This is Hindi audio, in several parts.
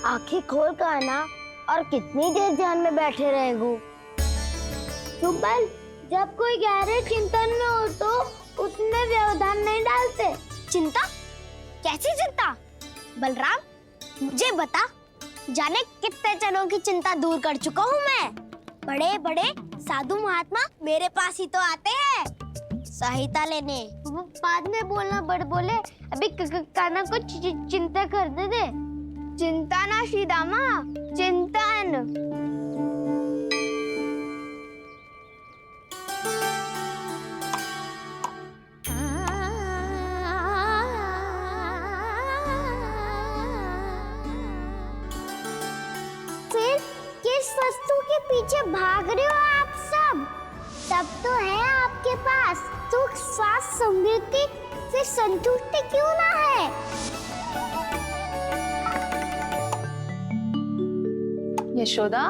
आंखें खोल कर आना और कितनी देर ध्यान में बैठे रहेगो। सुबल, जब कोई गहरे चिंतन में हो तो उसमें व्यवधान नहीं डालते। चिंता? कैसी चिंता? बलराम मुझे बता, जाने कितने जनों की चिंता दूर कर चुका हूँ मैं। बड़े बड़े साधु महात्मा मेरे पास ही तो आते हैं सहायता लेने। बाद में बोलना बड़ बोले, अभी काना को चिंता करने दे। चिंता ना श्रीदामा, चिंतन। फिर किस वस्तु के पीछे भाग रहे हो आप सब? सब तो है आपके पास सुख, स्वास्थ्य, समृद्धि, फिर संतुष्टि क्यों ना है? यशोदा,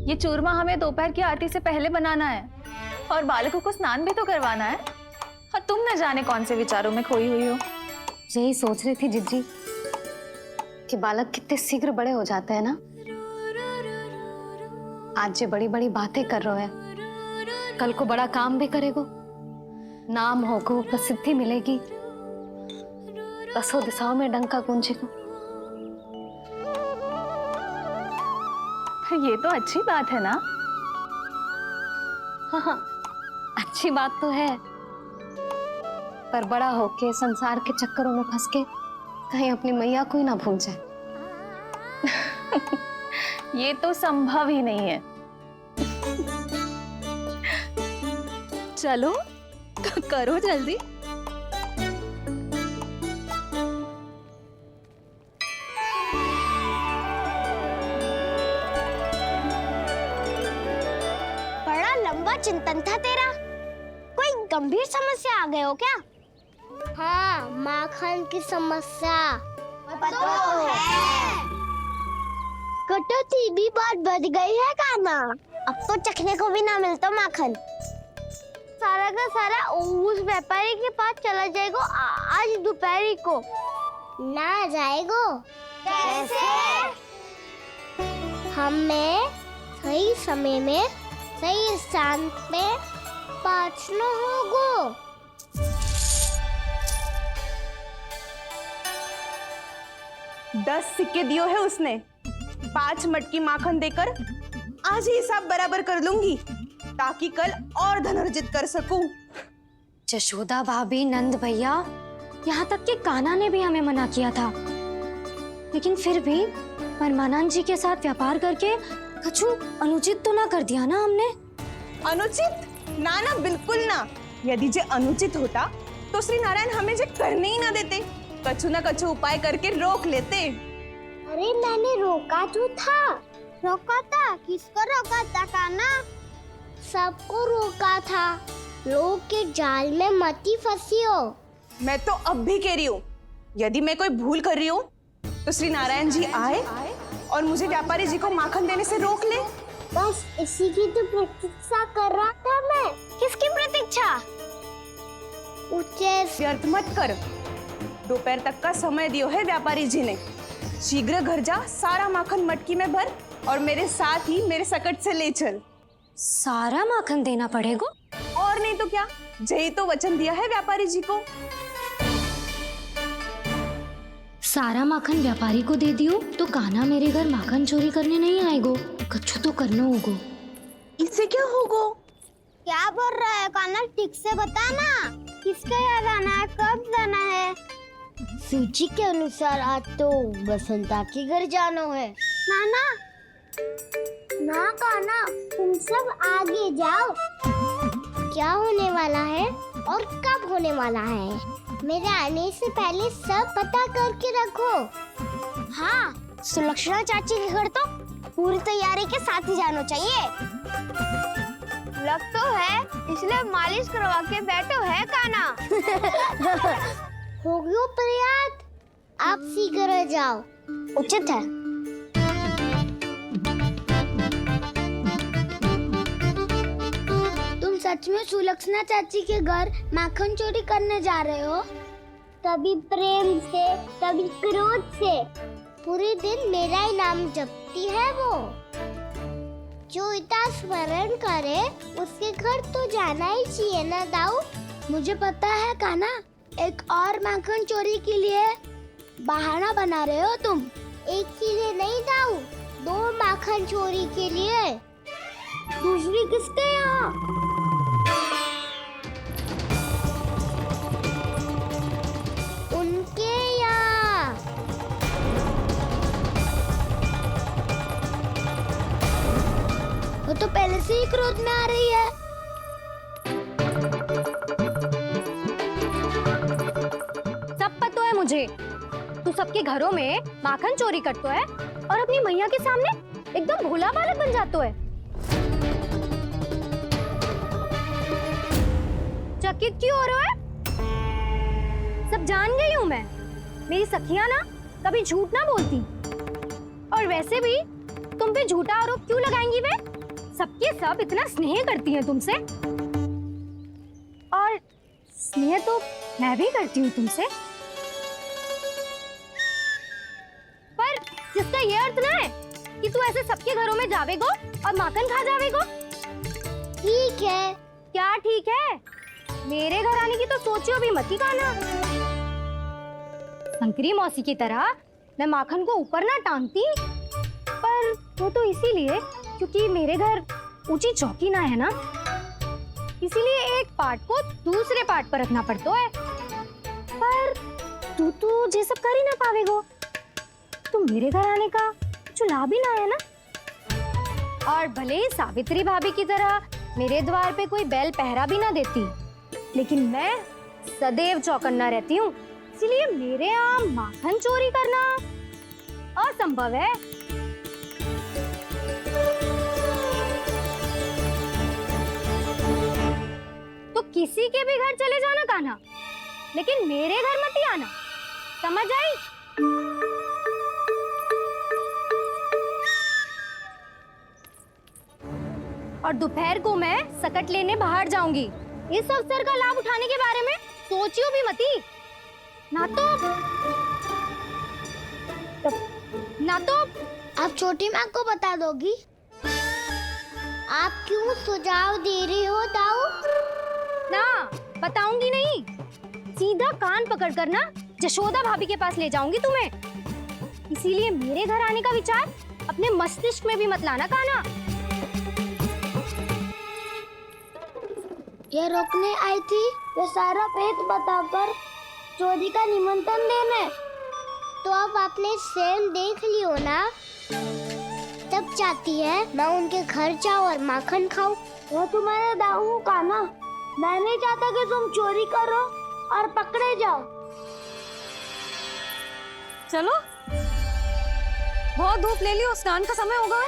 ये चूरमा हमें दोपहर की आरती से पहले बनाना है और बालकों को स्नान भी तो करवाना है। और तुम न जाने कौन से विचारों में खोई हुई हो। यही सोच रही थी जिज्जी कि बालक कितने शीघ्र बड़े हो जाते हैं ना। आज जो बड़ी बड़ी बातें कर रहे हैं, कल को बड़ा काम भी करेगो, नाम होगो, प्रसिद्धि मिलेगी, दसों दिशाओं में डंका गूंजेगा। ये तो अच्छी बात है ना। हाँ, अच्छी बात तो है, पर बड़ा होके संसार के चक्करों में फंस के कहीं अपनी मैया को ही ना भूल जाए। ये तो संभव ही नहीं है। चलो करो जल्दी। बड़ा लंबा चिंतन था तेरा। कोई गंभीर समस्या आ गए हो क्या? हाँ, माखन की समस्या। तो है। कटौती भी बहुत बढ़ गई है काना। अब तो चखने को भी ना मिलता माखन। सारा का सारा उस व्यापारी के पास चला जाएगा आज दोपहर को। ना जाएगो? कैसे? हमें सही समय में सही स्थान पे पहुंचना होगा। दस सिक्के दियो है उसने। 5 मटकी माखन देकर आज ही हिसाब बराबर कर लूंगी ताकि कल और धन अर्जित कर सकूं। यशोदा भाभी, नंद भैया, यहाँ तक कि कान्हा ने भी हमें मना किया था, लेकिन फिर भी परमानंद जी के साथ व्यापार करके कछु अनुचित तो ना कर दिया ना हमने? अनुचित? ना ना, बिल्कुल ना। यदि जे अनुचित होता तो श्री नारायण हमें जे करने ही ना देते, कछु ना कछु उपाय करके रोक लेते। अरे मैंने रोका तो था। रोका था? किसको रोका था काना? सबको रोका था। लोग के जाल में मती फंसी हो। मैं तो अब भी कह रही हूँ, यदि मैं कोई भूल कर रही हूँ तो श्री नारायण जी आए और मुझे व्यापारी जी को माखन देने से रोक ले। बस इसी की तो प्रतीक्षा कर रहा था मैं। किसकी प्रतीक्षा? व्यर्थ मत कर। दोपहर तक का समय दियो है व्यापारी जी ने। शीघ्र घर जा, सारा माखन मटकी में भर और मेरे साथ ही मेरे सकट से ले चल। सारा माखन देना पड़ेगा? और नहीं तो क्या, यही तो वचन दिया है व्यापारी जी को। सारा माखन व्यापारी को दे दियो तो कान्हा मेरे घर माखन चोरी करने नहीं आएगो। कछु तो करना होगो। इससे क्या होगा? क्या बोल रहा है काना? ठीक से बता ना। किसके यहाँ जाना है, कब जाना है? सूची के अनुसार आज तो बसंता के घर जाना है। नाना ना काना, तुम सब आगे जाओ। क्या होने वाला है और कब होने वाला है, मेरे आने से पहले सब पता करके रखो। हाँ, सुलक्षणा चाची के घर तो पूरी तैयारी के साथ ही जाना चाहिए। लग तो है, इसलिए मालिश करवा के बैठो है काना। हो गयो प्रयास, आप शीघ्र जाओ। उचित है। तुम सच में सुलक्षणा चाची के घर माखन चोरी करने जा रहे हो? कभी प्रेम से, कभी क्रोध से, पूरे दिन मेरा ही नाम जपती है वो। जो इतना स्मरण करे उसके घर तो जाना ही चाहिए ना दाऊ। मुझे पता है कान्हा, एक और माखन चोरी के लिए बहाना बना रहे हो तुम। एक के लिए नहीं दाऊ, 2 माखन चोरी के लिए। दूसरी किसके यहाँ? उनके यहाँ। वो तो पहले से ही क्रोध में आ रही है। सब पता है मुझे, तू सबके घरों में माखन चोरी करतो है और अपनी मैया के सामने एकदम भोला बालक बन जातो है। चकित क्यों हो रहे हो? सब जान गई हूँ मैं, मेरी सखियां ना कभी झूठ ना बोलती। और वैसे भी तुम पे झूठा आरोप क्यों लगाएंगी वे? सबके सब इतना स्नेह करती हैं तुमसे, और स्नेह तो मैं भी करती हूँ तुमसे। पर जिसका ये अर्थ ना है कि तू ऐसे सबके घरों में जावेगो और माखन खा जावेगो। ठीक है। क्या ठीक है? मेरे घर आने की तो सोचियो भी मत ही कान्हा। शंकरी मौसी की तरह मैं माखन को ऊपर ना टांगती, पर वो तो इसीलिए क्योंकि मेरे घर ऊंची चौकी ना है ना, इसीलिए एक पार्ट को दूसरे पार्ट पर रखना पड़ता है। पर तू तो ये सब कर ही ना पावेगो, तो मेरे घर आने का कुछ लाभ ही ना है ना। और भले ही सावित्री भाभी की तरह मेरे द्वार पे कोई बैल पहरा भी ना देती, लेकिन मैं सदैव चौकन्ना रहती हूँ, इसलिए मेरे यहाँ माखन चोरी करना असंभव है। तो किसी के भी घर चले जाना कान्हा, लेकिन मेरे घर मत ही आना, समझ आई? और दोपहर को मैं सकट लेने बाहर जाऊंगी। इस अवसर का लाभ उठाने के बारे में सोचियो भी मती, ना तो आप छोटी माँ को बता दोगी? आप क्यों सुझाव दे रही हो दाऊ? ना बताऊंगी नहीं, सीधा कान पकड़ कर ना जशोदा भाभी के पास ले जाऊंगी तुम्हें। इसीलिए मेरे घर आने का विचार अपने मस्तिष्क में भी मत लाना कान्हा। ये रोकने आई थी ये सारा भेद बताकर चोरी का निमंत्रण देने। तो अब आपने स्वयं देख लियो ना, तब चाहती है मैं उनके घर जाऊं और माखन खाऊं। वो तुम्हारा दाऊ का ना, मैं नहीं चाहता कि तुम चोरी करो और पकड़े जाओ। चलो, बहुत धूप ले लियो, स्नान का समय होगा।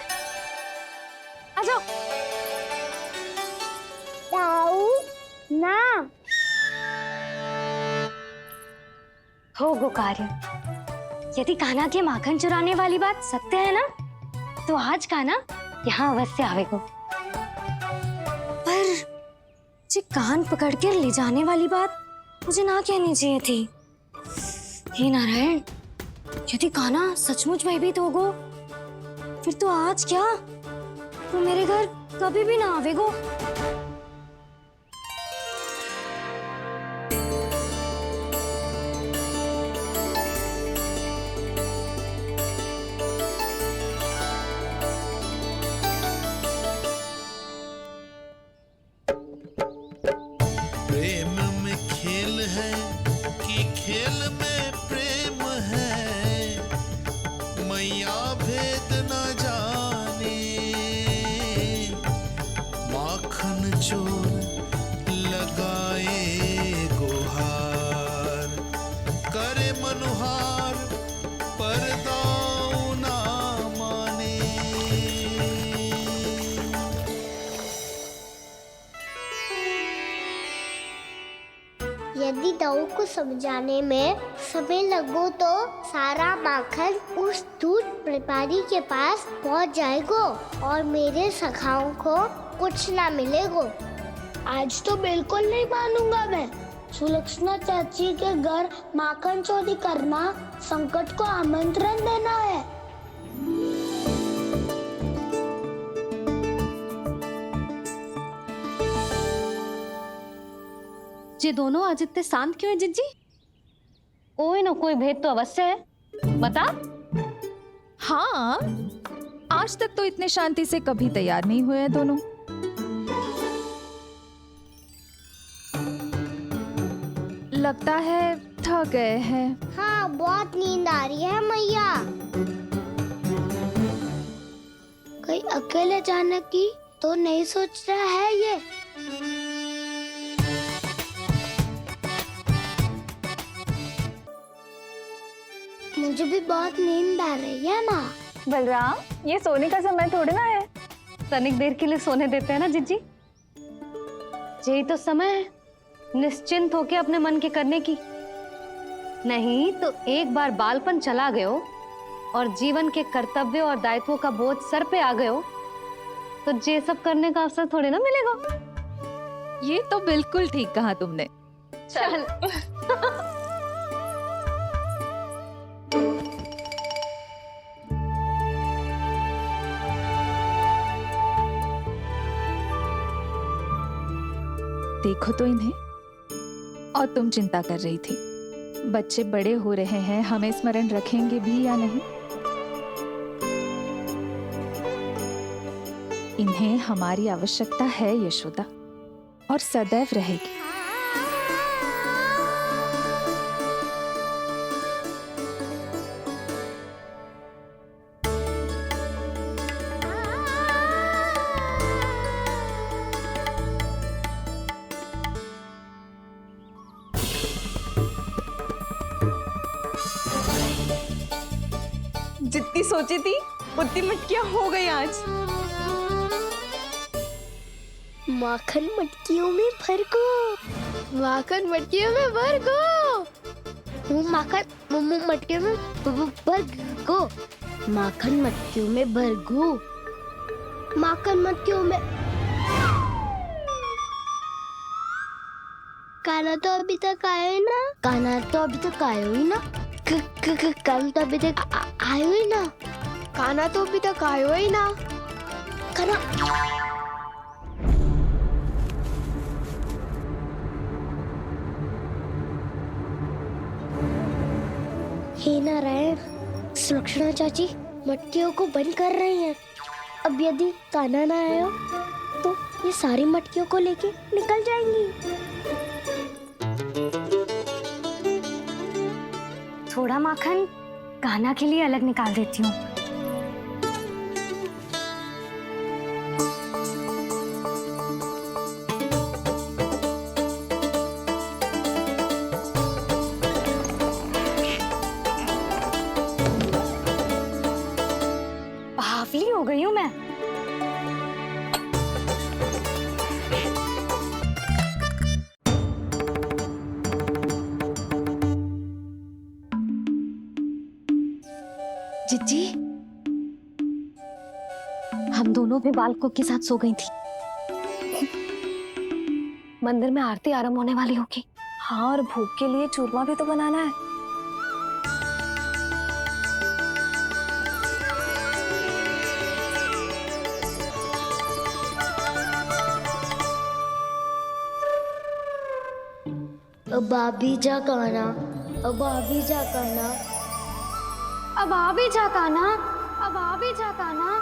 आ जाओ। दाऊ ना हो गो कार्य। यदि कान्हा के माखन चुराने वाली बात सत्य है ना, तो आज कान्हा यहाँ अवश्य आवेगो। पर जे कान पकड़ कर ले जाने वाली बात मुझे ना कहनी चाहिए थी। हे नारायण, यदि कान्हा सचमुच भयभीत होगो, फिर तो आज क्या, तो मेरे घर कभी भी ना आवेगो। प्रेम में खेल है कि खेल में प्रेम है, मैया भेद न जाने। माखन चोर लगाए गुहार, करे मनुहार पर दाऊ ना माने। यदि दाऊ को समझाने में समय लगो तो सारा माखन उस दूध व्यापारी के पास पहुंच जाएगो और मेरे सखाओं को कुछ ना मिलेगो। आज तो बिल्कुल नहीं मानूंगा मैं। सुलक्षणा चाची के घर माखन चोरी करना संकट को आमंत्रण देना है। ये दोनों आज इतने शांत क्यों है जिज्जी? कोई ना कोई भेद तो अवश्य है, बता। हाँ, आज तक तो इतने शांति से कभी तैयार नहीं हुए हैं दोनों। लगता है थक गए हैं। हाँ, बहुत नींद आ रही है मैया। कहीं अकेले जाने की तो नहीं सोच रहा है ये? मुझे भी बहुत नींद आ रही है माँ। बलराम, ये सोने का समय थोड़ी ना है। तनिक देर के लिए सोने देते हैं ना जिज्जी। यही तो समय है निश्चिंत होके अपने मन के करने की। नहीं तो एक बार बालपन चला गयो और जीवन के कर्तव्यों और दायित्वों का बोझ सर पे आ गयो तो ये सब करने का अवसर थोड़ी ना मिलेगा। ये तो बिल्कुल ठीक कहा तुमने। चल देखो तो इन्हें। और तुम चिंता कर रही थी बच्चे बड़े हो रहे हैं, हमें स्मरण रखेंगे भी या नहीं। इन्हें हमारी आवश्यकता है यशोदा, और सदैव रहेगी। जितनी सोची थी उतनी मटकियां हो गई आज। माखन मटकियों में भर को, माखन मटकियों में भर को, माखन मटकियों में भर को, माखन मटकियों में भर को, माखन मटकियों में। काना तो अभी तक आया ही ना, काना तो अभी तक आया ही ना, काना तो अभी तक आयो ही ना, काना तो अभी तक आयो ही ना, काना। हे नारायण, सुलक्षणा चाची मटकियों को बंद कर रही हैं। अब यदि काना ना आया तो ये सारी मटकियों को लेके निकल जाएंगी। थोड़ा माखन कान्हा के लिए अलग निकाल देती हूँ। बावली हो गई हूँ मैं। जिज्जी, हम दोनों भी बालकों के साथ सो गई थी। मंदिर में आरती आरंभ होने वाली होगी। हाँ, और भूख के लिए चूरमा भी तो बनाना है। अब भाभी जा काना, अब भाभी जा काना, अब आ भी जा कान्हा, अब आ भी जा कान्हा।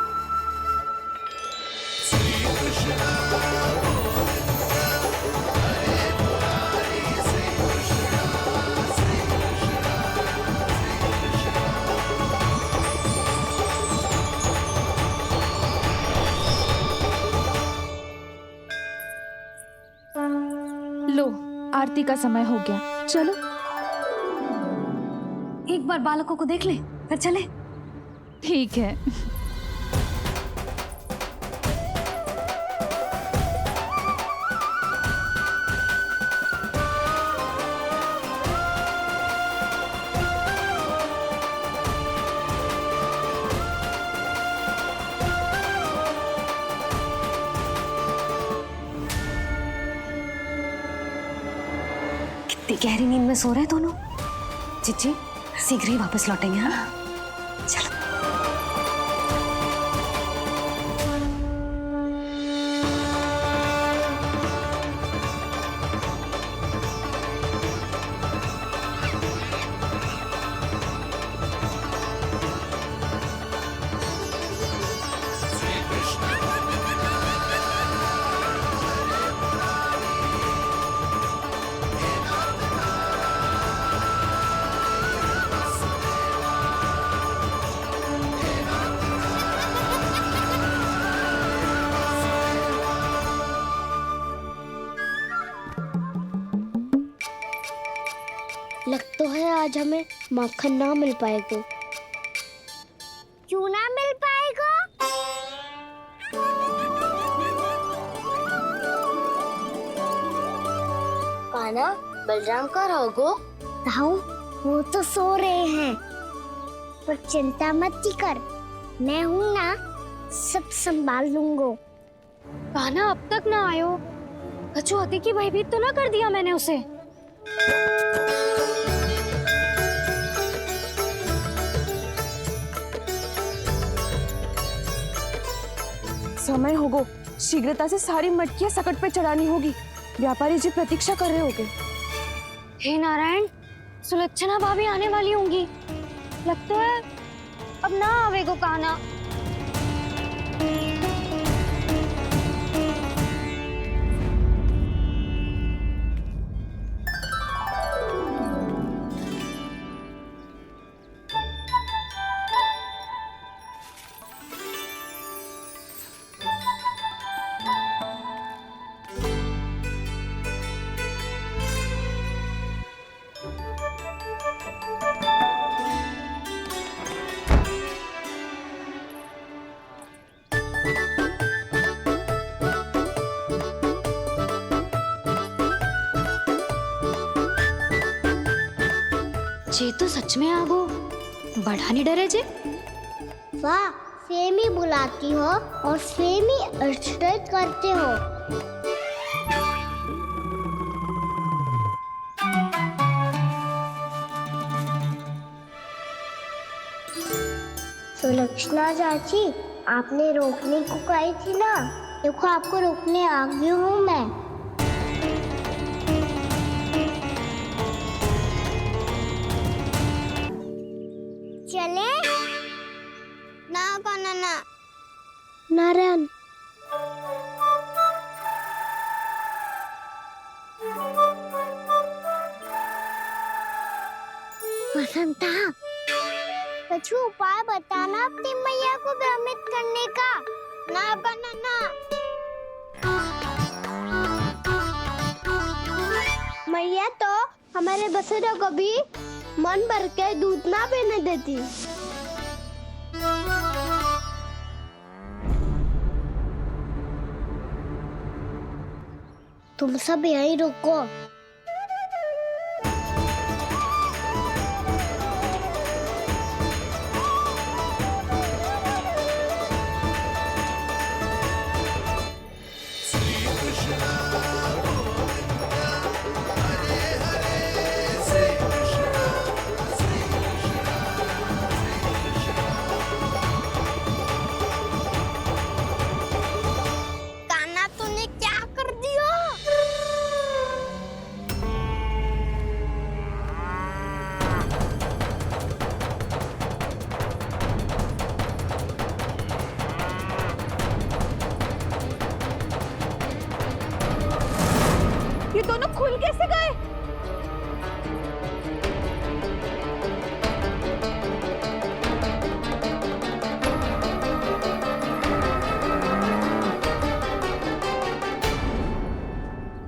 लो, आरती का समय हो गया, चलो। एक बार बालकों को देख ले फिर चले। ठीक है। कितनी गहरी नींद में सो रहे हैं दोनों। जीजी शीघ्र ही वापस लौटेंगे। हाँ चलो। लग तो है आज हमें माखन ना मिल पाएगा। क्यों ना मिल पाएगा? कान्हा बलराम का रहोगो? ताऊ वो तो सो रहे हैं, पर चिंता मत की कर, मैं हूं ना, सब संभाल लूंगा। कान्हा अब तक ना आयो। कछु अति की भयभीत तो ना कर दिया मैंने उसे? समय होगो, शीघ्रता से सारी मटकियां सकट पे चढ़ानी होगी। व्यापारी जी प्रतीक्षा कर रहे होंगे। हे नारायण, सुलक्षणा भाभी आने वाली होंगी। लगता है अब ना आवेगो कान्हा। जे तो सच में आगो, बड़ा नहीं डरे जे। वाह, सेम ही बुलाती हो और सेम ही अर्चना करते हो। सुलक्षणा चाची, आपने रोकने को कही थी ना, देखो आपको रोकने आ गई हूँ मैं। चले ना कान्हा ना। नारायण बसंता, कुछ उपाय बताना अपनी मैया को भ्रमित करने का। ना कान्हा ना। मैया तो हमारे बसेरा को भी मन भर के दूध ना पीने देती। तुम सब यहीं रुको। कान्हा तूने क्या कर दिया? ये दोनों खुल कैसे गए?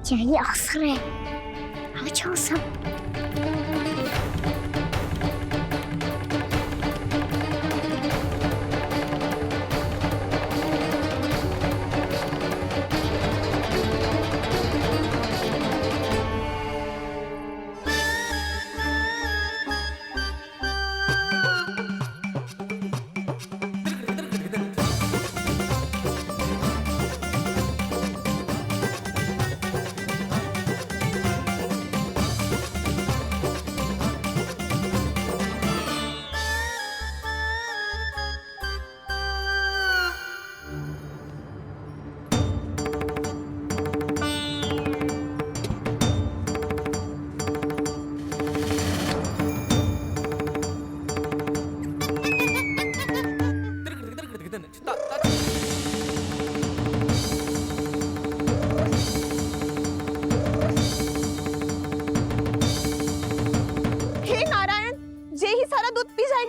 यही अवसर है, अब जाओ सब।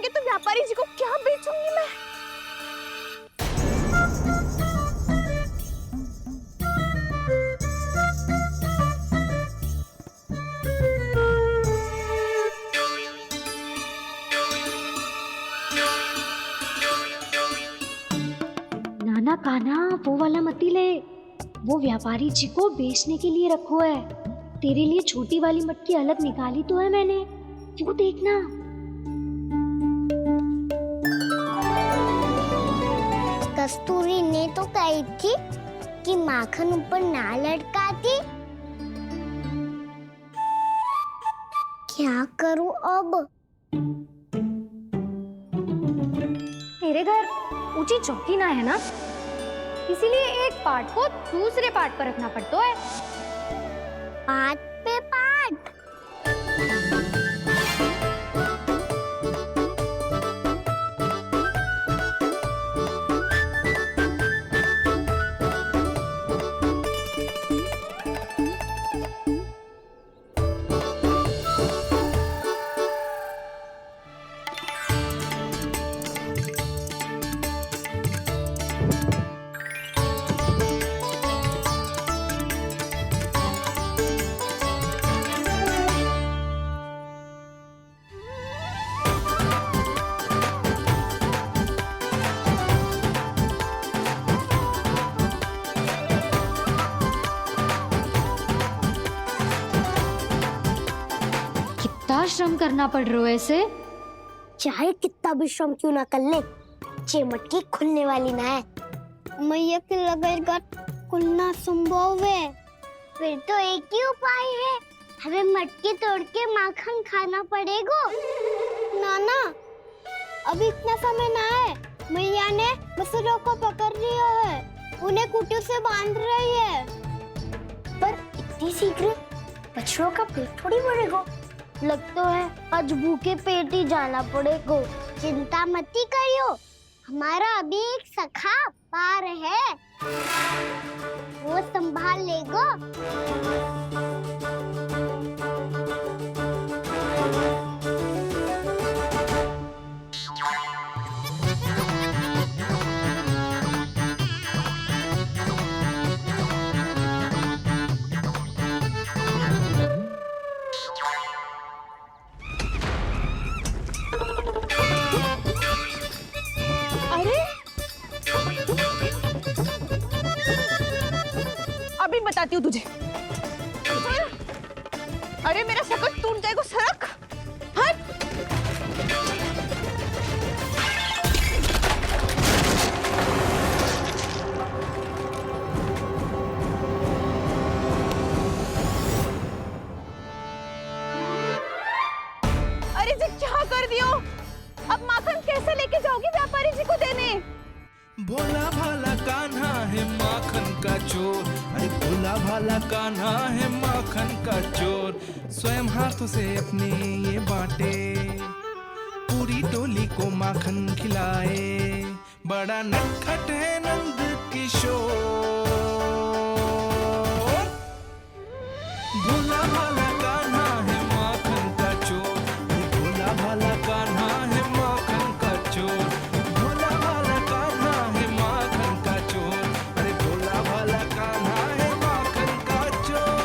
जाओगे तो व्यापारी जी को क्या बेचूंगी मैं? नाना कान्हा, वो वाला मती ले, वो व्यापारी जी को बेचने के लिए रखो है। तेरे लिए छोटी वाली मटकी अलग निकाली तो है मैंने, वो देखना। कस्तूरी ने तो कही थी कि माखन ऊपर ना लटकाती। क्या करूं अब? मेरे घर ऊंची चौकी ना है ना, इसीलिए एक पार्ट को दूसरे पार्ट पर रखना पड़ता है। पार्ट पे पार्ट। कितना श्रम करना पड़ रहा है इसे। चाहे कितना भी श्रम क्यों ना कर ले, ये मटकी खुलने वाली ना है। मैया के लगेगा खुलना संभव है। फिर तो एक ही उपाय है, हमें मटकी तोड़ के माखन खाना पड़ेगा। नाना, अभी इतना समय ना है। मैया ने बछड़ों को पकड़ लिया है, उन्हें कुटियों से बांध रही है। पर इतनी शीघ्र बछड़ों का पेट थोड़ी भरेगा। लगता है आज भूखे पेट ही जाना पड़ेगा। चिंता मत करियो, हमारा अभी एक सखा पार है, वो संभाल लेगा। अभी बताती हूँ तुझे। अरे मेरा सकट टूट जाएगा, सरक हट। अरे जी क्या कर दियो? अब माखन कैसे लेके जाओगी व्यापारी जी को देने? भोला भाला कान्हा है माखन का चोर, अरे भोला भाला कान्हा है माखन का चोर। स्वयं हाथों से अपने ये बांटे, पूरी टोली को माखन खिलाए। बड़ा नटखट है नंद किशोर। भोला भाला कान्हा है माखन का चोर, अरे भोला भाला कान्हा है माखन का चोर। भोला भाला कान्हा है माखन का चोर, अरे भोला भाला कान्हा है माखन का चोर।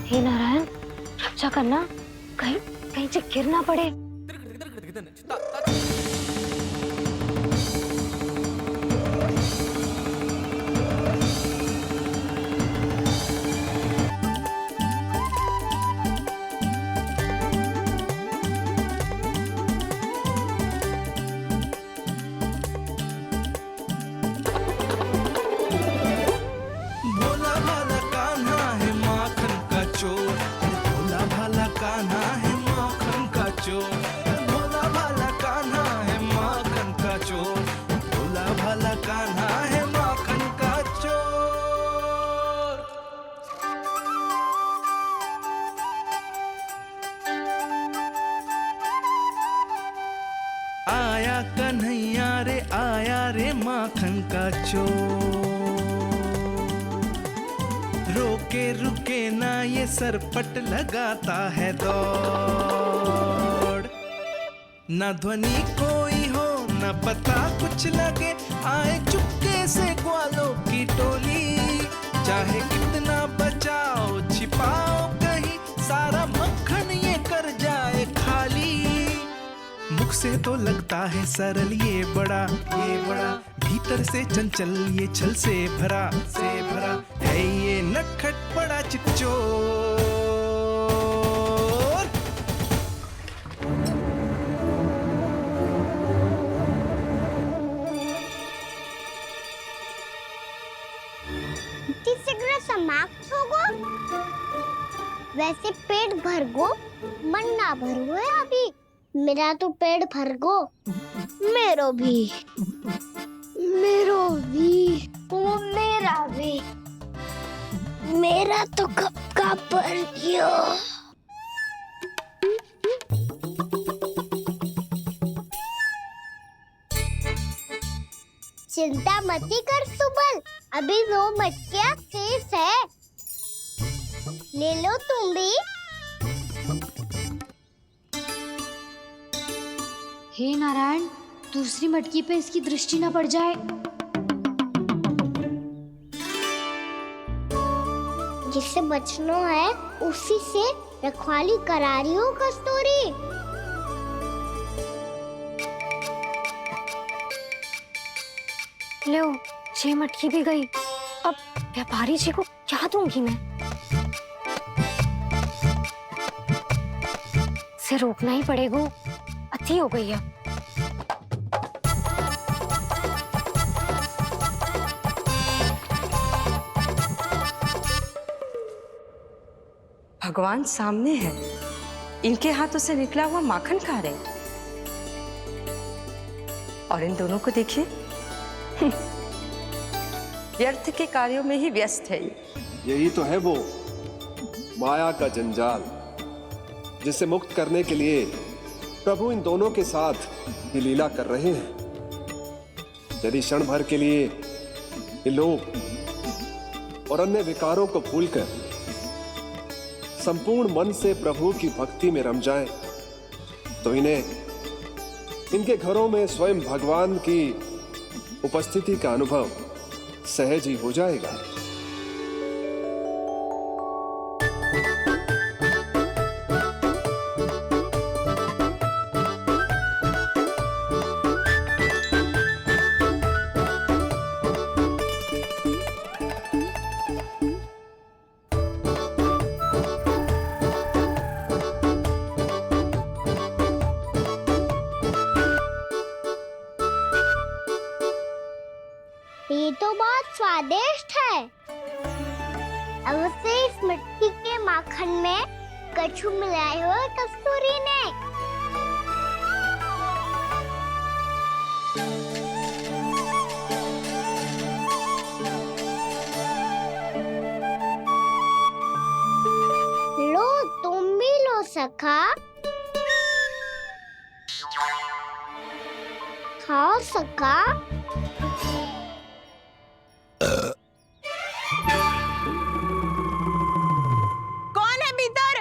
हे नारायण, रक्षा करना, कहीं कहीं से गिर ना पड़े। भोला भाला कान्हा है माखन का चोर, अरे भोला भाला कान्हा है माखन का चोर। भोला भाला कान्हा है माखन का चोर, भोला भाला कान्हा है माखन का चोर। आया कन्हैया रे, आया रे माखन का चोर। रोके रुके ना ये सरपट लगाता है दौड़। ना ध्वनि कोई हो ना पता कुछ लगे, आए चुपके से ग्वालों की टोली। चाहे कितना बचाओ छिपाओ कहीं, सारा मक्खन ये कर जाए खाली। मुख से तो लगता है सरल ये बड़ा भीतर से चंचल ये छल से भरा है ये नटखट बड़ा चिच्चोर। तीसरा समाप्त होगो, वैसे पेट भर गो मन ना भरो है अभी। मेरा तो पेट भर गो, मेरो भी ओ मेरा भी, मेरा तो कब का भर गयो। चिंता मती कर सुबल, अभी 2 मटकियां शेष है, ले लो तुम भी। हे नारायण, दूसरी मटकी पे इसकी दृष्टि न पड़ जाए। जिससे बचना है उसी से रखवाली करा रही हो कस्तूरी। लो, ये मटकी भी गई। अब व्यापारी जी को क्या दूंगी मैं? इसे रोकना ही पड़ेगा, अति हो गई है। भगवान सामने है, इनके हाथों से निकला हुआ माखन खा रहे, और इन दोनों को देखिए व्यर्थ के कार्यों में ही व्यस्त है। यही तो है वो माया का जंजाल, जिसे मुक्त करने के लिए प्रभु इन दोनों के साथ ये लीला कर रहे हैं। यदि क्षण भर के लिए ये लोग और अन्य विकारों को भूलकर संपूर्ण मन से प्रभु की भक्ति में रम जाएं, तो इन्हें इनके घरों में स्वयं भगवान की उपस्थिति का अनुभव सहज ही हो जाएगा। ये तो बहुत स्वादिष्ट है। अवश्य इस मिट्टी के माखन में कछु मिलाए हो कस्तूरी ने। लो तुम भी लो सखा, खाओ सखा। कौन है भीतर?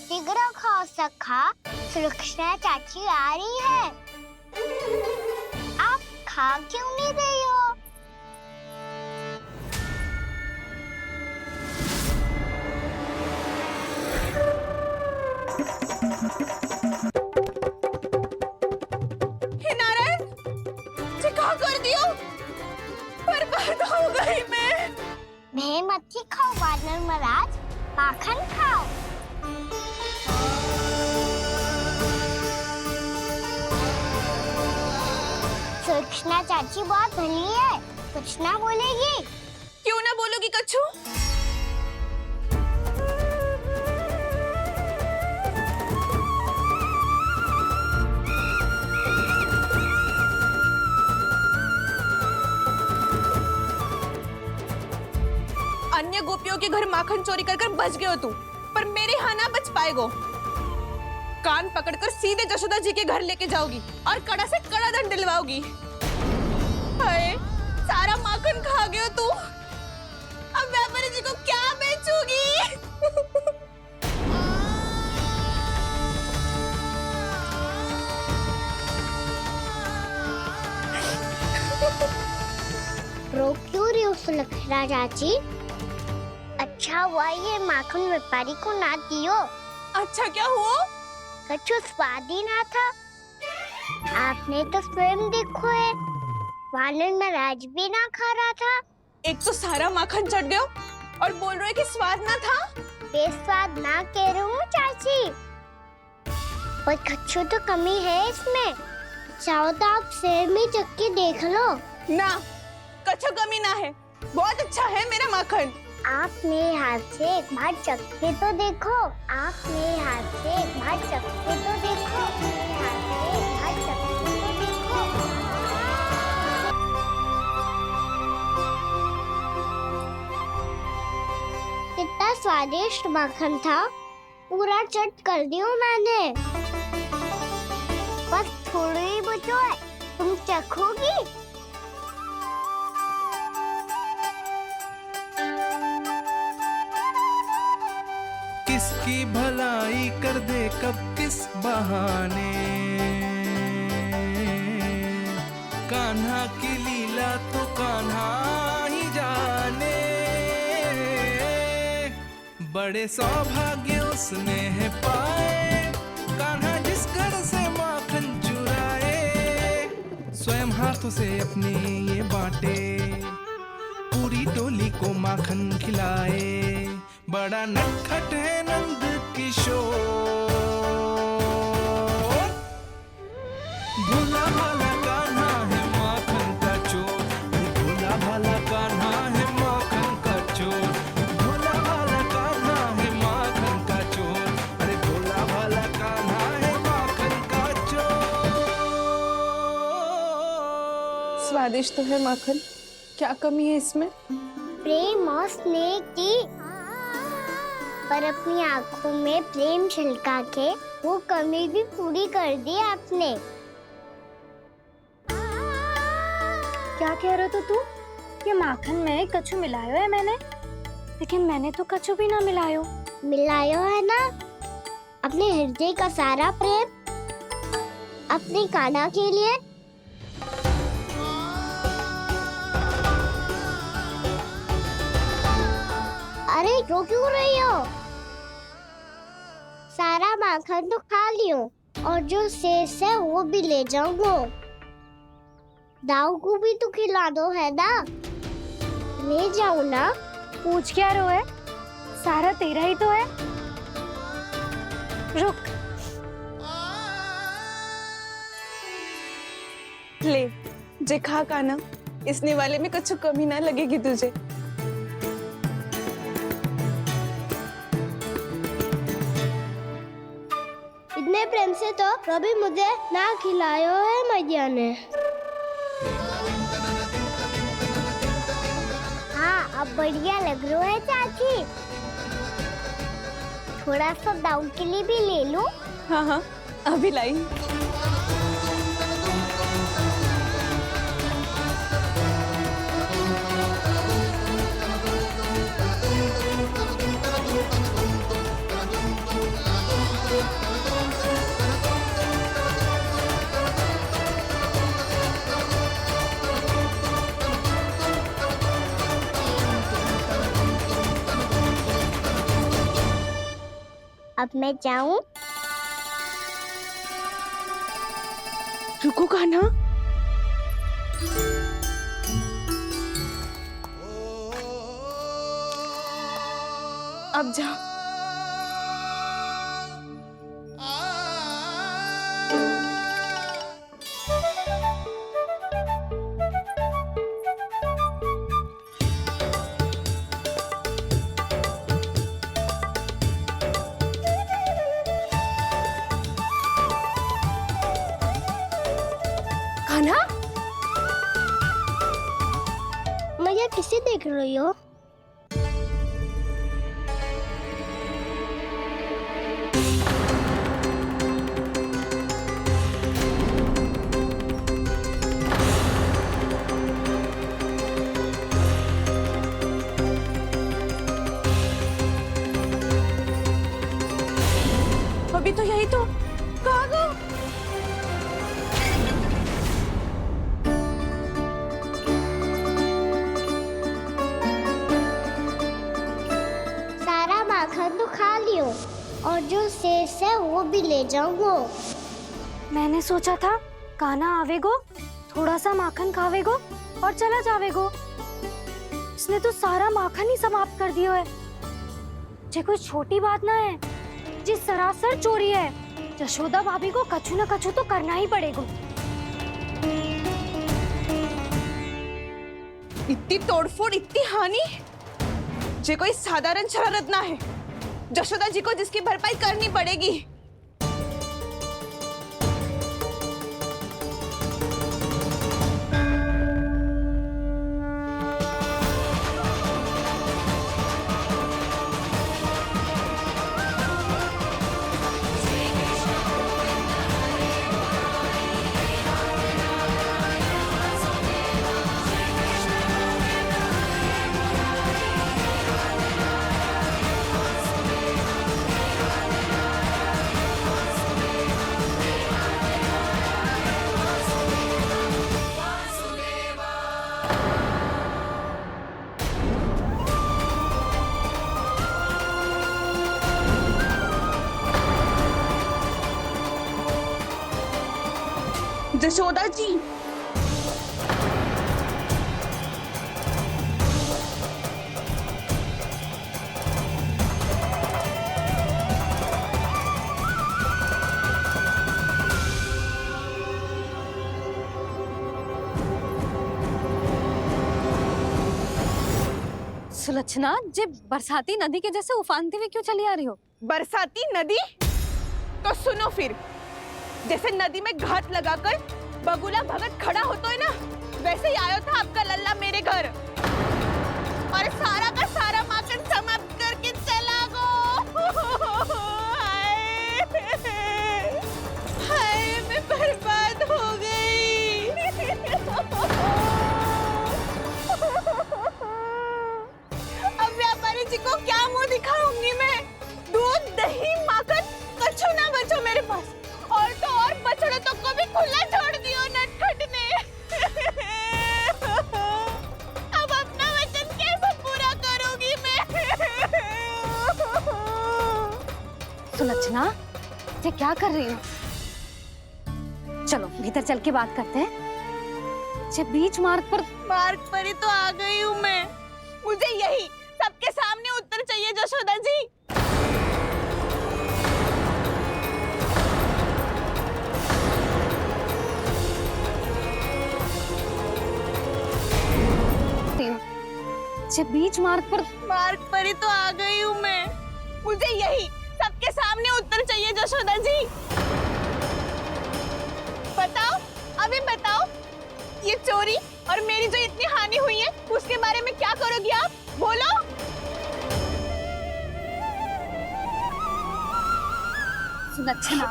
शीघ्र खाओ सखा, सुलक्षणा चाची आ रही है। आप खा क्यों नहीं रही हो? हे नारायण, ये क्या कर दियो? बर्बाद हो गई मैं। मच्छी खाओ वानर महाराज, माखन खाओ। सुलक्षणा चाची बहुत भली है, कुछ ना बोलेगी। क्यों ना बोलोगी कच्छू? अन्य गोपियों के घर माखन चोरी कर कर बच गए हो तू, पर मेरे यहाँ ना बच पाएगो। कान पकड़कर सीधे जशोदा जी के घर लेके जाओगी और कड़ा से कड़ा दंड दिलवाओगी। हाय, सारा माखन खा गए हो तू। अब व्यापारी जी को क्या बेचूगी? रो क्यों रही हो सुलक्षणा चाची? अच्छा हुआ ये माखन व्यापारी को ना दियो। अच्छा क्या हुआ? कछु स्वाद ही ना था। आपने तो स्वयं देखो है, वानर नाराज भी ना खा रहा था। एक तो सारा माखन चढ़ गया और बोल रहे कि स्वाद ना था। बेस्वाद ना कह रही हूँ चाची, पर कछु तो कमी है इसमें। चाहो तो आप सेब में चख के देख लो। ना, कछु कमी ना है, बहुत अच्छा है मेरा माखन। आप मेरे हाथ से एक बार चख के तो देखो। आप मेरे हाथ से एक बार चख के तो देखो। मेरे हाथ से एक बार चख के तो देखो। कितना स्वादिष्ट माखन था, पूरा चट कर दियो मैंने। बस थोड़ी ही बचो है, तुम चखोगी? किसकी भलाई कर दे कब किस बहाने, कान्हा की लीला तो कान्हा ही जाने। बड़े सौभाग्य उसने है पाए, कान्हा जिस घर से माखन चुराए, स्वयं हाथों से अपने ये बांटे, पूरी टोली को माखन खिलाए। बड़ा नटखट है नंद किशोर, भोला भाला कान्हा है माखन का चोर। भोला भाला कान्हा है माखन का चोर। भोला भाला कान्हा है माखन का चोर। अरे भोला भाला कान्हा है माखन का चोर। स्वादिष्ट तो है माखन, क्या कमी है इसमें? प्रेम और स्नेह की, पर अपनी आंखों में प्रेम छिलका के वो कमी भी पूरी कर दी आपने। क्या कह रहे हो तू? ये माखन में कछु मिलायो है मैंने, लेकिन मैंने तो कछु भी ना मिलायो। मिलायो है ना अपने हृदय का सारा प्रेम अपनी कान्हा के लिए। अरे रो क्यों रही हो? सारा माखन तो खा लियो और जो शेष है वो भी ले जाऊंगा। दाऊ को भी तो खिला दो है ना, ले जाओ ना। पूछ क्या रो है, सारा तेरा ही तो है। रुक, ले जे खा कान्हा, इसने वाले में कछु कमी ना लगेगी तुझे। इतने प्रेम से तो कभी मुझे ना खिलायो है मैया ने। हाँ, अब बढ़िया लग रहा है चाची। थोड़ा सा दाऊ के लिए भी ले लूं? हाँ हाँ, अभी लाई। अब मैं जाऊं? रुको कान्हा, अब जा। कान्हा, मैया किसे देख रही हो? जो शेष है वो भी ले जाऊंगा। मैंने सोचा था कान्हा आवेगो, थोड़ा सा माखन खावेगो और चला जावेगो। इसने तो सारा माखन ही समाप्त कर दिया है। ये कोई छोटी बात ना है, जी सरासर चोरी है। यशोदा भाभी को कछु न कछु तो करना ही पड़ेगा। इतनी तोड़फोड़, इतनी हानि, ये कोई साधारण शरारत ना है। यशोदा जी को जिसकी भरपाई करनी पड़ेगी। यशोदा जी, सुलक्षणा, जे बरसाती नदी के जैसे उफानते हुए क्यों चली आ रही हो? बरसाती नदी? तो सुनो फिर, जैसे नदी में घाट लगाकर बगुला भगत खड़ा होता है ना, वैसे ही आया था आपका लल्ला मेरे घर और सारा का सारा माखन समाप्त करके चला गो। हाय, मैं बर्बाद हो गई। अब व्यापारी जी को क्या मुंह दिखाऊंगी मैं? दूध, दही, माखन कछु ना बचो मेरे पास। और तो और बछड़े तो को भी खुला छोड़ दियो नटखट ने। अब अपना वचन कैसे पूरा करूंगी मैं? सुलक्षणा, ये क्या कर रही हो? चलो भीतर चल के बात करते हैं। ये बीच मार्ग पर ही तो आ गई हूँ मैं। मुझे यही सबके सामने उत्तर चाहिए यशोदा जी। बीच मार्ग पर ही तो आ गई हूँ मैं। मुझे यही सबके सामने उत्तर चाहिए यशोदा जी। बताओ, अभी बताओ, ये चोरी और मेरी जो इतनी हानि हुई है उसके बारे में क्या करोगी आप? बोलो। सुलक्षणा,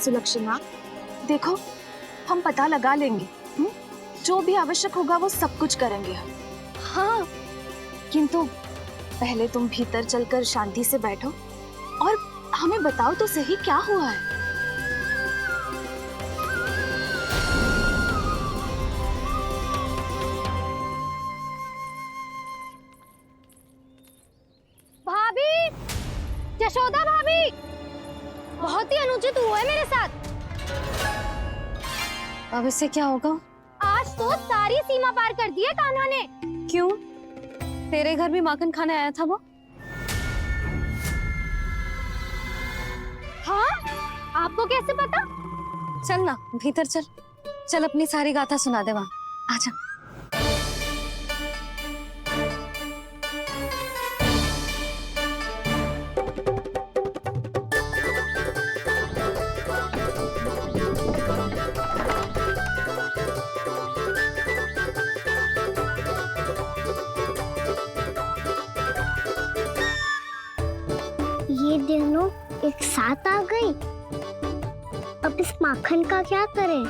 सुलक्षणा, देखो, हम पता लगा लेंगे। जो भी आवश्यक होगा वो सब कुछ करेंगे हम। हाँ, किंतु पहले तुम भीतर चलकर शांति से बैठो और हमें बताओ तो सही क्या हुआ है। भाभी, यशोदा भाभी, बहुत ही अनुचित हुआ है मेरे साथ। अब इससे क्या होगा? आज तो सारी सीमा पार कर दी है कान्हा ने। क्यों? तेरे घर भी माखन खाने आया था वो? हाँ? आपको कैसे पता? चल ना भीतर चल, चल अपनी सारी गाथा सुना दे वहाँ। आजा। ये दोनों एक साथ आ गई। अब इस माखन का क्या करें?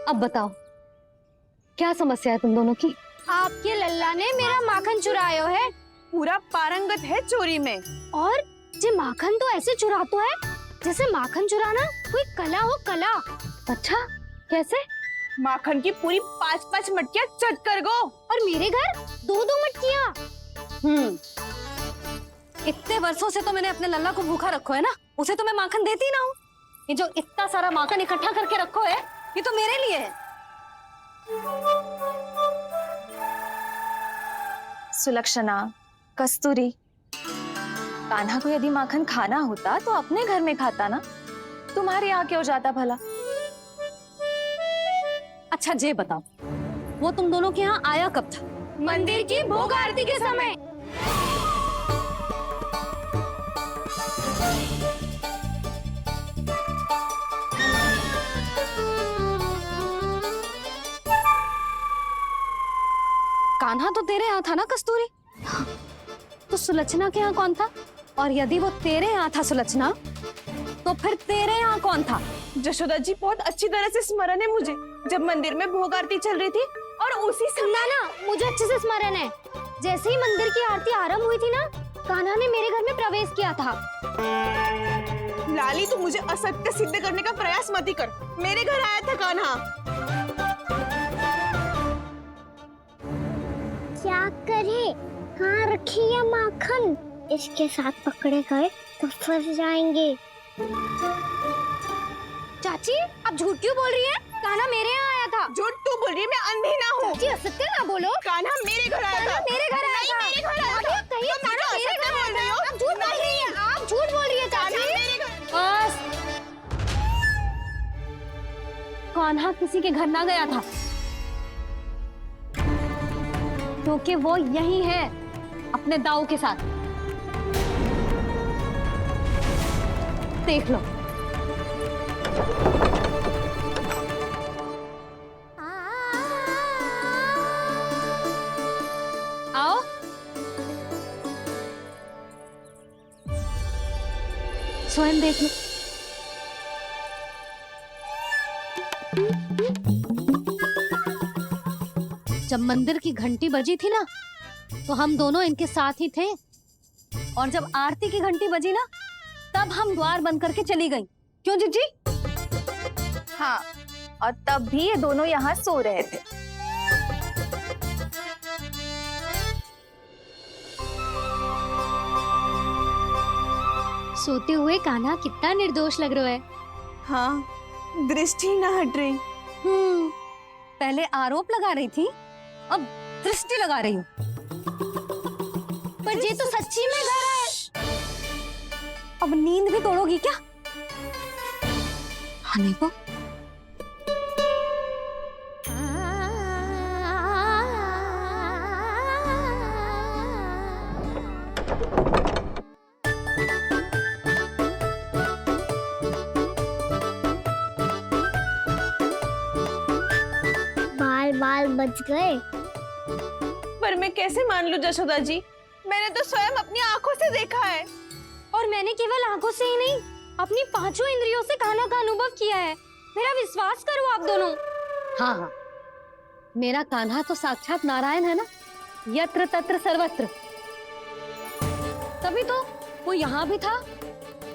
अब बताओ क्या समस्या है तुम दोनों की? आपके लल्ला ने मेरा माखन चुराया है। पूरा पारंगत है चोरी में। और जे माखन तो ऐसे चुराता है जैसे माखन चुराना कोई कला हो, कला। अच्छा, कैसे? माखन की पूरी 5-5 मटकियां चट कर गो। और मेरे घर 2-2 मटकियां। इतने वर्षों से तो मैंने अपने लल्ला को भूखा रखो है ना, उसे तो मैं माखन देती ना हूँ। ये जो इतना सारा माखन इकट्ठा करके रखो है, ये तो मेरे लिए है। सुलक्षणा, कस्तूरी, कान्हा को यदि माखन खाना होता तो अपने घर में खाता ना, तुम्हारे यहाँ क्यों जाता भला? अच्छा ये बताओ, वो तुम दोनों के यहाँ आया कब था? मंदिर की भोग आरती के समय। कान्हा तो तेरे यहाँ था ना कस्तूरी? तो सुलक्षणा के यहाँ कौन था? और यदि वो तेरे यहाँ था सुलक्षणा, तो फिर तेरे यहाँ कौन था? जशोदा जी, बहुत अच्छी तरह से स्मरण है मुझे, जब मंदिर में भोग आरती चल रही थी और उसी समय ना, मुझे अच्छे से स्मरण है। जैसे ही मंदिर की आरती आरंभ हुई थी ना, कान्हा ने मेरे घर में प्रवेश किया था। लाली, तू मुझे असत्य सिद्ध करने का प्रयास मत ही कर। मेरे घर आया था कान्हा। क्या करे, कहाँ रखी है माखन? इसके साथ पकड़े गए तो फंस जाएंगे। चाची, आप झूठ क्यों बोल रही है? कान्हा मेरे यहाँ आया था। झूठ तू बोल रही है, मैं अंधी ना हूँ। चाची, असत्य ना बोलो। कान्हा मेरे घर आया था। मेरे घर आया था। मेरे घर आया था। कहिए कान्हा मेरे घर आया था। आप झूठ बोल रही है। आप झूठ बोल रही है चाची। बस, कान्हा किसी के घर ना गया था, क्योंकि वो यही है अपने दाऊ के साथ। देख लो। आओ। स्वयं देख लो। जब मंदिर की घंटी बजी थी ना, तो हम दोनों इनके साथ ही थे, और जब आरती की घंटी बजी ना, तब हम द्वार बंद करके चली गई। क्यों जीजी? हाँ, और तब भी ये दोनों यहाँ सो रहे थे। सोते हुए कान्हा कितना निर्दोष लग रहा है। हाँ, दृष्टि ना हट रही। पहले आरोप लगा रही थी, अब दृष्टि लगा रही हूँ। पर ये तो सच्ची में घर है। अब नींद भी तोड़ोगी क्या? हनी को बाल बच गए। पर मैं कैसे मान लूं जशोदा जी? मैंने तो स्वयं अपनी आंखों से देखा है। और मैंने केवल आंखों से ही नहीं, अपनी 5 इंद्रियों से कान्हा का अनुभव किया है। मेरा विश्वास करो आप दोनों। हाँ हाँ, मेरा कान्हा तो साक्षात नारायण है ना, यत्र तत्र सर्वत्र। तभी तो वो यहाँ भी था,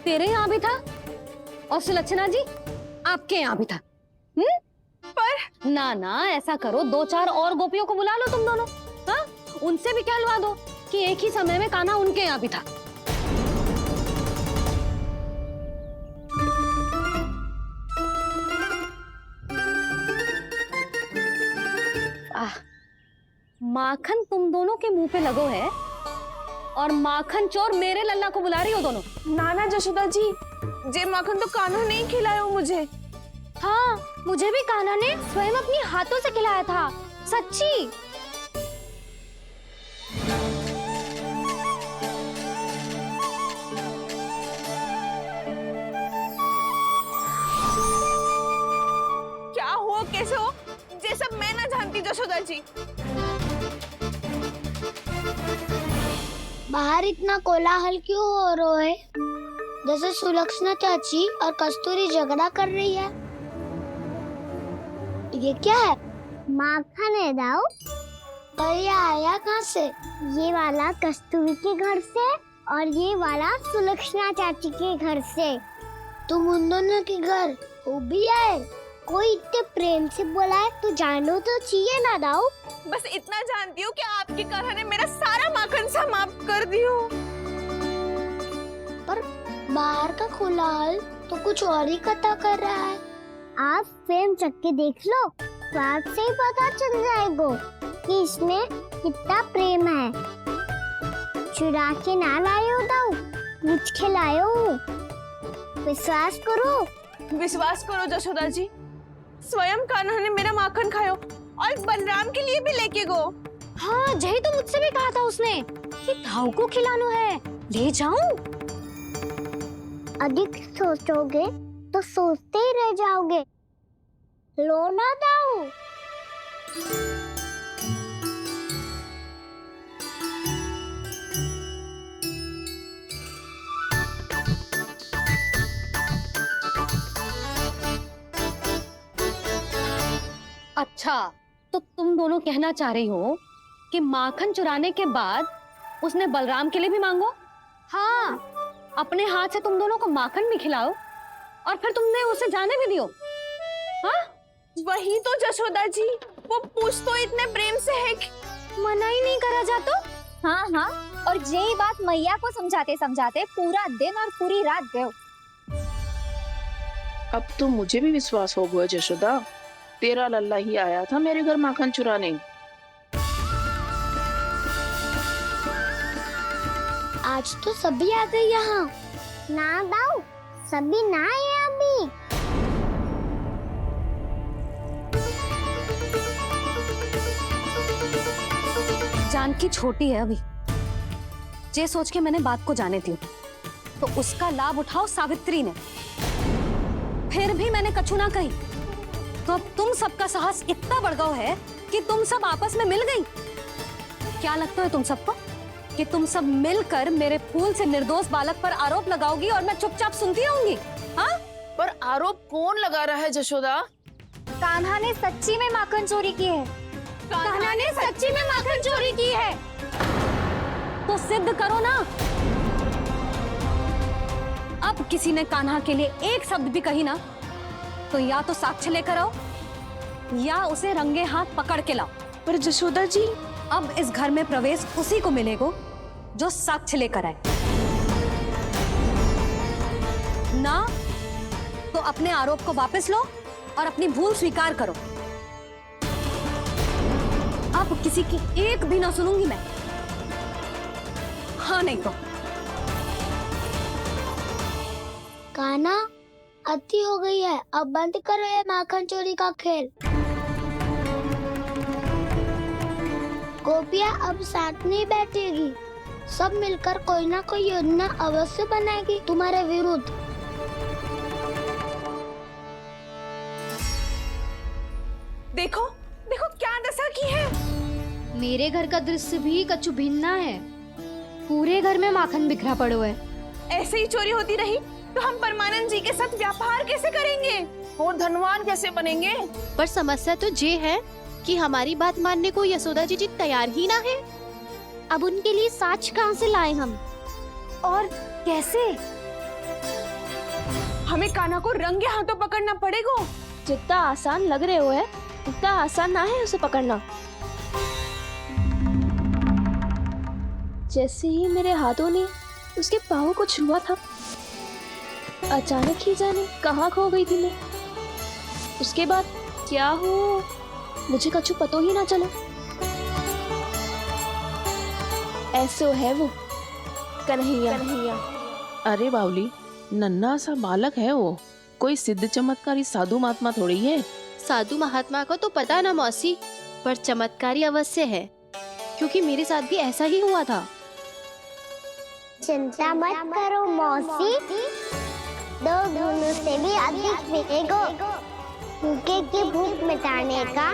तेरे यहाँ भी था, और सुलक्षणा जी आपके यहाँ भी था। पर ना ना, ऐसा करो, 2-4 और गोपियों को बुला लो तुम दोनों। हाँ, उनसे भी कहलवा दो कि एक ही समय में कान्हा उनके यहाँ भी था। माखन तुम दोनों के मुंह पे लगो है, और माखन चोर मेरे लल्ला को बुला रही हो दोनों। नाना जशोदा जी, जे माखन तो कान्हा नहीं खिलाया हो मुझे। हाँ, मुझे भी कान्हा ने स्वयं अपनी हाथों से खिलाया था, सच्ची। क्या हो, कैसे हो, ये सब मैं ना जानती जशोदा जी। बाहर इतना कोलाहल क्यों हो रहा है? जैसे सुलक्षणा चाची और कस्तूरी झगड़ा कर रही है। ये क्या है? माखन है दाऊ। और ये आया कहाँ से? ये वाला कस्तूरी के घर से और ये वाला सुलक्षणा चाची के घर से। तुम उन दोनों के घर वो भी आए? कोई इतने प्रेम से बोला है तो जानो तो चाहिए ना दाऊ। बस इतना जानती हूँ कि आपकी कान्हा ने मेरा सारा माखन समाप्त कर दियो। पर बाहर का खुलाल तो कुछ और ही कथा कर रहा है। आप प्रेम चख के देख लो, तो आपसे ही पता चल जाएगा कि इसमें कितना प्रेम है। चुरा के ना लायो दाऊ, मुझ खिलायो। विश्वास करो जशोदा जी, स्वयं कान्हा ने मेरा माखन खायो और बलराम के लिए भी लेके गो। हाँ, यही तो मुझसे भी कहा था उसने कि दाऊ को खिलाना है, ले जाऊं। अधिक सोचोगे तो सोचते ही रह जाओगे। लो ना दाऊ। अच्छा, तो तुम दोनों कहना चाह रही हो कि माखन चुराने के बाद उसने बलराम के लिए भी मांगो? हाँ, अपने हाथ से तुम दोनों को माखन भी खिलाओ और फिर तुमने उसे जाने भी दियो। हाँ, वही तो जशोदा जी, वो पूछ तो इतने प्रेम से है कि मना ही नहीं करा जाता। हाँ हाँ, और यही बात मैया को समझाते समझाते पूरा दिन और पूरी रात गयो। अब तो मुझे भी विश्वास हो गया जशोदा, तेरा लल्ला ही आया था मेरे घर माखन चुराने। आज तो सभी आ गए यहाँ। ना दाऊ, सभी ना आए अभी। जानकी छोटी है अभी, ये सोच के मैंने बात को जाने दी, तो उसका लाभ उठाओ सावित्री ने। फिर भी मैंने कछु ना कही, तो अब तुम सबका साहस इतना बढ़ गया है कि तुम सब आपस में मिल गई। क्या लगता है तुम सबको कि तुम सब मिलकर मेरे फूल से निर्दोष बालक पर आरोप लगाओगी और मैं चुपचाप सुनती रहूंगी? हाँ? पर आरोप कौन लगा रहा है जशोदा? कान्हा ने सच्ची में माखन चोरी की है। कान्हा ने सच्ची में माखन चोरी की है, तो सिद्ध करो ना। अब किसी ने कान्हा के लिए एक शब्द भी कही ना, तो या तो साक्ष्य लेकर आओ या उसे रंगे हाथ पकड़ के लाओ। पर जशोदा जी, अब इस घर में प्रवेश उसी को मिलेगा जो साक्ष्य लेकर आए। ना तो अपने आरोप को वापस लो और अपनी भूल स्वीकार करो। अब किसी की एक भी ना सुनूंगी मैं। हाँ नहीं तो कान्हा, अति हो गई है, अब बंद करो ये माखन चोरी का खेल। गोपिया अब साथ नहीं बैठेगी, सब मिलकर कोई ना कोई योजना अवश्य बनाएगी तुम्हारे विरुद्ध। देखो देखो क्या दशा की है। मेरे घर का दृश्य भी कछु भिन्न है। पूरे घर में माखन बिखरा पड़ो है। ऐसे ही चोरी होती रही तो हम परमानंद जी के साथ व्यापार कैसे करेंगे और धनवान कैसे बनेंगे? पर समस्या तो ये है कि हमारी बात मानने को यशोदा जी तैयार ही ना है। अब उनके लिए साक्ष्य कहाँ से लाएं हम? और कैसे? हमें कान्हा को रंगे हाथों पकड़ना पड़ेगा। जितना आसान लग रहे हो है, उतना आसान ना है उसे पकड़ना। जैसे ही मेरे हाथों ने उसके पाँव को छुआ था, अचानक ही जाने कहाँ खो गई थी मैं। उसके बाद क्या हो मुझे कछु पतो ही ना चला। ऐसो है वो कन्हैया। अरे बावली, नन्हा सा बालक है वो, कोई सिद्ध चमत्कारी साधु महात्मा थोड़ी है। साधु महात्मा को तो पता ना मौसी, पर चमत्कारी अवश्य है, क्योंकि मेरे साथ भी ऐसा ही हुआ था। चिंता मत करो मौसी, 2 गुणों से भी अधिक मिलेगा। भूखे की भूख मिटाने का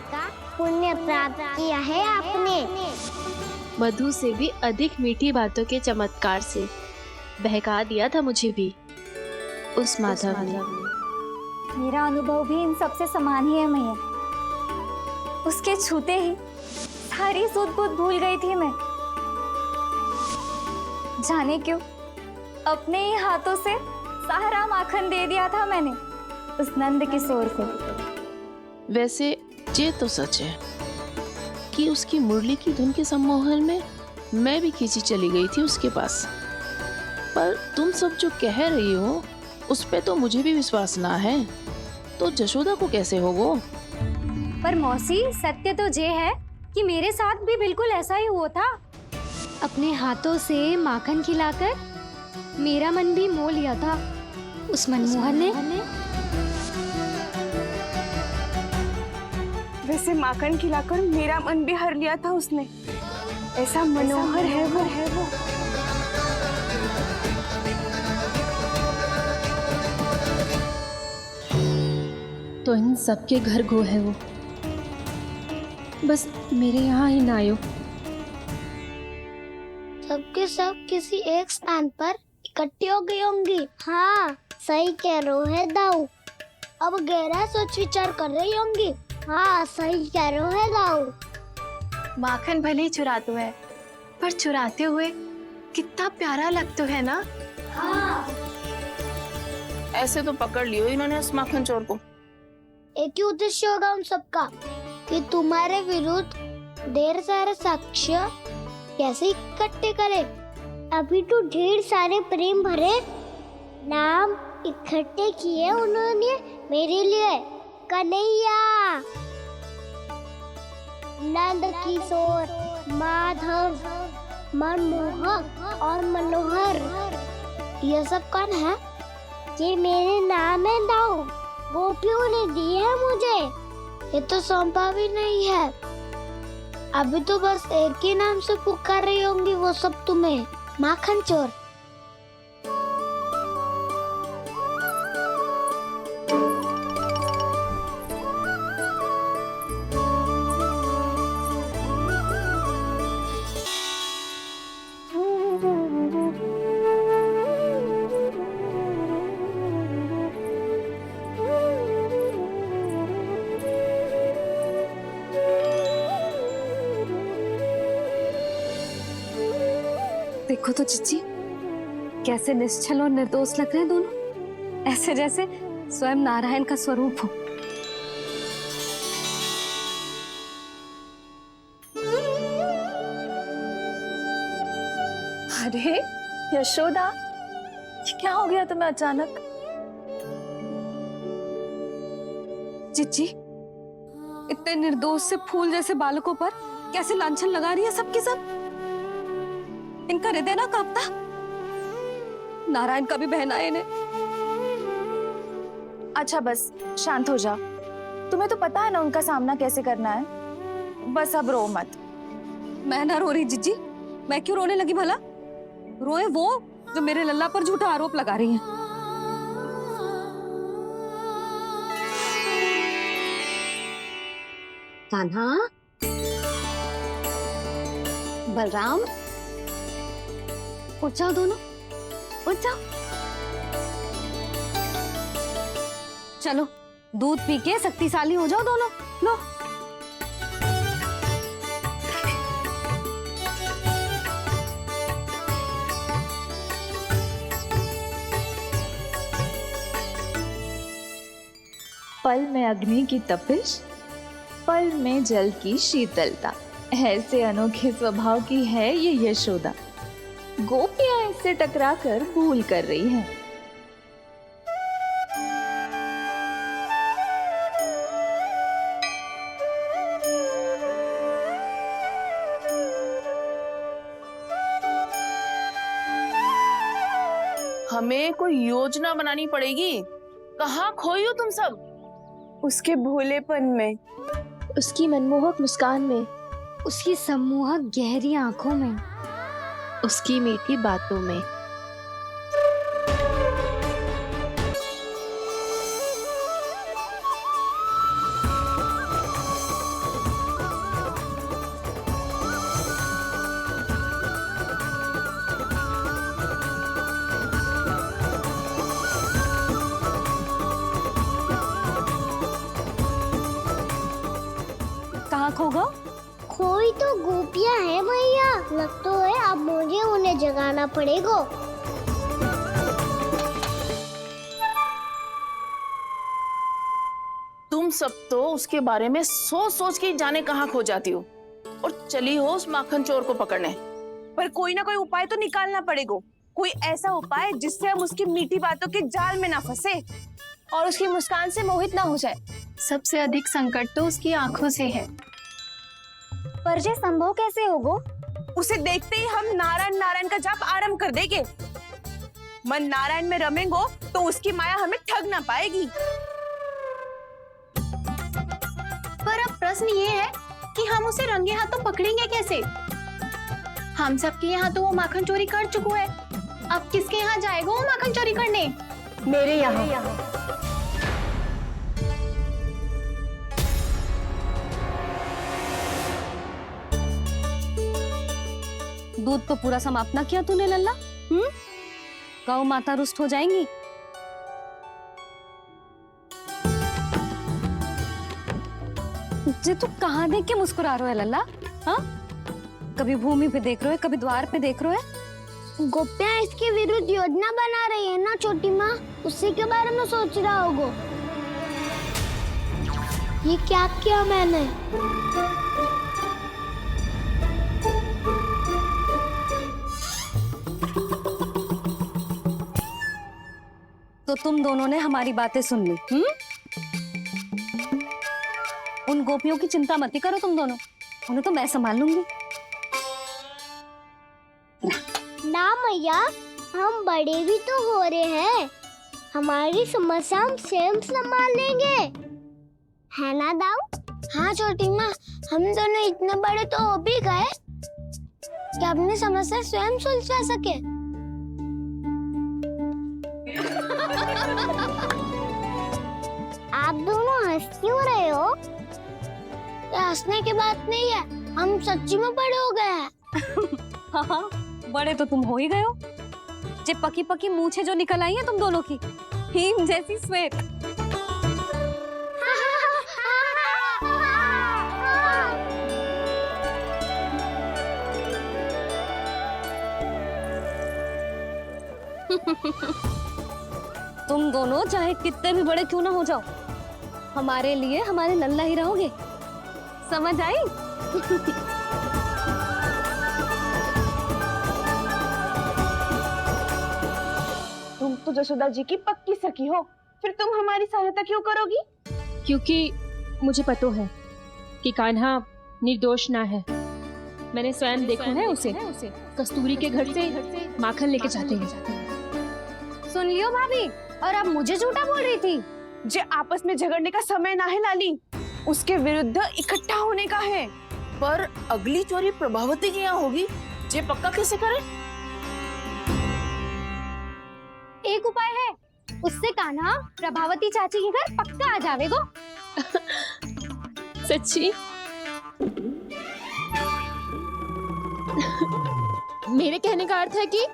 पुण्य प्राप्त किया है आपने। मधु से भी अधिक मीठी बातों के चमत्कार से बहका दिया था मुझे भी उस माधव ने। मेरा अनुभव भी इन सबसे समान ही है मैया। उसके छूते ही सारी सूझ बूझ भूल गई थी मैं। जाने क्यों अपने ही हाथों से सारा माखन दे दिया था मैंने उस नंद किशोर को। वैसे ये तो सच है कि उसकी मुरली की धुन के सम्मोहन में मैं भी खींची चली गई थी उसके पास। पर तुम सब जो कह रही हो उस पे तो मुझे भी विश्वास ना है, तो जशोदा को कैसे होगो? पर मौसी, सत्य तो ये है कि मेरे साथ भी बिल्कुल ऐसा ही हुआ था। अपने हाथों से माखन खिलाकर मेरा मन भी मोह लिया था उस मनमोहन ने। वैसे माखन खिलाकर मेरा मन भी हर लिया था उसने। ऐसा मनोहर है वो। तो इन सबके घर गो है वो, बस मेरे यहाँ ही ना आयो। सबके सब किसी एक स्थान पर इकट्ठी हो गई होंगी। हाँ, सही कह रहे है दाऊ। अब गहरा सोच विचार कर रही होंगी। हाँ, सही कह रहे है दाऊ। माखन भले ही चुराते है, पर चुराते हुए कितना प्यारा लगता है ना। ऐसे तो पकड़ लियो इन्होंने उस माखन चोर को। एक ही उद्देश्य होगा उन सबका कि तुम्हारे विरुद्ध ढेर सारे साक्ष्य कैसे इकट्ठे करे। अभी तो ढेर सारे प्रेम भरे नाम इकट्ठे किए उन्होंने मेरे लिए। कन्हैया, नंद किशोर, माधव, मनमोहक और मनोहर, ये सब कौन है? ये मेरे नाम है दाऊ। गोपियों ने दी है मुझे, ये तो सौंपा भी नहीं है। अभी तो बस एक ही नाम से पुकार रही होंगी वो सब तुम्हें, माखन चोर। देखो तो चिच्ची, कैसे निश्चल और निर्दोष लग रहे हैं दोनों, ऐसे जैसे स्वयं नारायण का स्वरूप हो। अरे यशोदा, ये क्या हो गया तुम्हें अचानक? चिच्ची, इतने निर्दोष से फूल जैसे बालकों पर कैसे लांछन लगा रही है सबके सब। इनका हृदय ना कांपता? नारायण का भी बहना है इन्हें। अच्छा बस शांत हो जाओ, तुम्हें तो पता है ना उनका सामना कैसे करना है। बस अब रो मत। मैं ना रो रही जिज्जी, मैं क्यों रोने लगी भला? रोए वो जो मेरे लल्ला पर झूठा आरोप लगा रही हैं। कान्हा, बलराम, उठ जाओ दोनों, उठ जाओ। चलो दूध पी के शक्तिशाली हो जाओ दोनों। लो। पल में अग्नि की तपिश, पल में जल की शीतलता, ऐसे अनोखे स्वभाव की है ये यशोदा। गोपियां इससे टकराकर भूल कर रही हैं। हमें कोई योजना बनानी पड़ेगी। कहाँ खोई हो तुम सब? उसके भोलेपन में, उसकी मनमोहक मुस्कान में, उसकी सम्मोहक गहरी आंखों में, उसकी मीठी बातों में। कहाँ खो गो? कोई तो गोपियां हैं भैया, लगता है अब मुझे उन्हें जगाना पड़ेगा। सब तो उसके बारे में सोच सोच के जाने कहाँ खो जाती हो और चली हो उस माखन चोर को पकड़ने। पर कोई ना कोई उपाय तो निकालना पड़ेगा, कोई ऐसा उपाय जिससे हम उसकी मीठी बातों के जाल में ना फंसे और उसकी मुस्कान से मोहित ना हो जाए। सबसे अधिक संकट तो उसकी आंखों से है। पर ये संभव कैसे होगा? उसे देखते ही हम नारायण नारायण का जाप आरंभ कर देंगे। मन नारायण में रमेंगो तो उसकी माया हमें ठग ना पाएगी। पर अब प्रश्न ये है कि हम उसे रंगे हाथों पकड़ेंगे कैसे? हम सबके यहाँ तो वो माखन चोरी कर चुका है, अब किसके यहाँ जाएगा वो माखन चोरी करने? मेरे यहाँ। दूध तो पूरा समाप्त ना किया तूने लल्ला। गौ माता रुष्ट हो जाएंगी। जे तू कहाँ देख के मुस्कुरा रहे हो लल्ला? हाँ, कभी भूमि पे देख रहे हो, कभी द्वार पे देख रहे हो। गोपियाँ इसके विरुद्ध योजना बना रही है ना छोटी माँ, उसी के बारे में सोच रहा होगा। ये क्या किया मैंने? तो तुम दोनों ने हमारी बातें सुन ली। उन गोपियों की चिंता मत करो तुम दोनों, उन्हें तो मैं संभाल लूंगी। ना मैया, हम बड़े भी तो हो रहे हैं, हमारी समस्या हम स्वयं संभाल लेंगे, है ना दाऊ? हाँ छोटी माँ, हम दोनों इतने बड़े तो हो भी गए कि अपनी समस्या स्वयं सुलझा सके। आप दोनों हंस क्यों रहे हो? ये हंसने की बात नहीं है, हम सच्ची में बड़े हो गए हैं। हाँ, बड़े तो तुम हो ही गए हो। जे पकी पकी मूछें जो निकल आई हैं तुम दोनों की, हिम जैसी श्वेत। तुम दोनों चाहे कितने भी बड़े क्यों ना हो जाओ, हमारे लिए हमारे लल्ला ही रहोगे, समझ आई? तुम तो जशोदा जी की पक्की सखी हो, फिर तुम हमारी सहायता क्यों करोगी? क्योंकि मुझे पता है कि कान्हा निर्दोष ना है। मैंने स्वयं देखा है उसे कस्तूरी के घर से माखन लेके जाते हैं। सुन लियो भाभी, और अब मुझे झूठा बोल रही थी। जे आपस में झगड़ने का समय ना है लाली, उसके विरुद्ध इकट्ठा होने का है। पर अगली चोरी प्रभावती की यहाँ होगी, जे पक्का कैसे करे? एक उपाय है, उससे कान्हा प्रभावती चाची के घर पक्का आ जावेगो। सच्ची? मेरे कहने का अर्थ है कि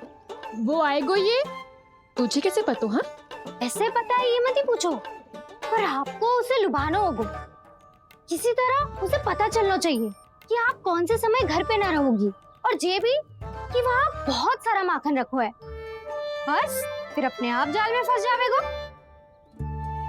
वो आएगो, ये तुझे कैसे पता? हाँ, ऐसे पता है ये मत ही पूछो, पर आपको उसे लुभाना होगा। किसी तरह उसे पता चलना चाहिए कि आप कौन से समय घर पे ना रहोगी, और ये भी कि वहाँ बहुत सारा माखन रखो है। बस फिर अपने आप जाल में फंस जावेगो।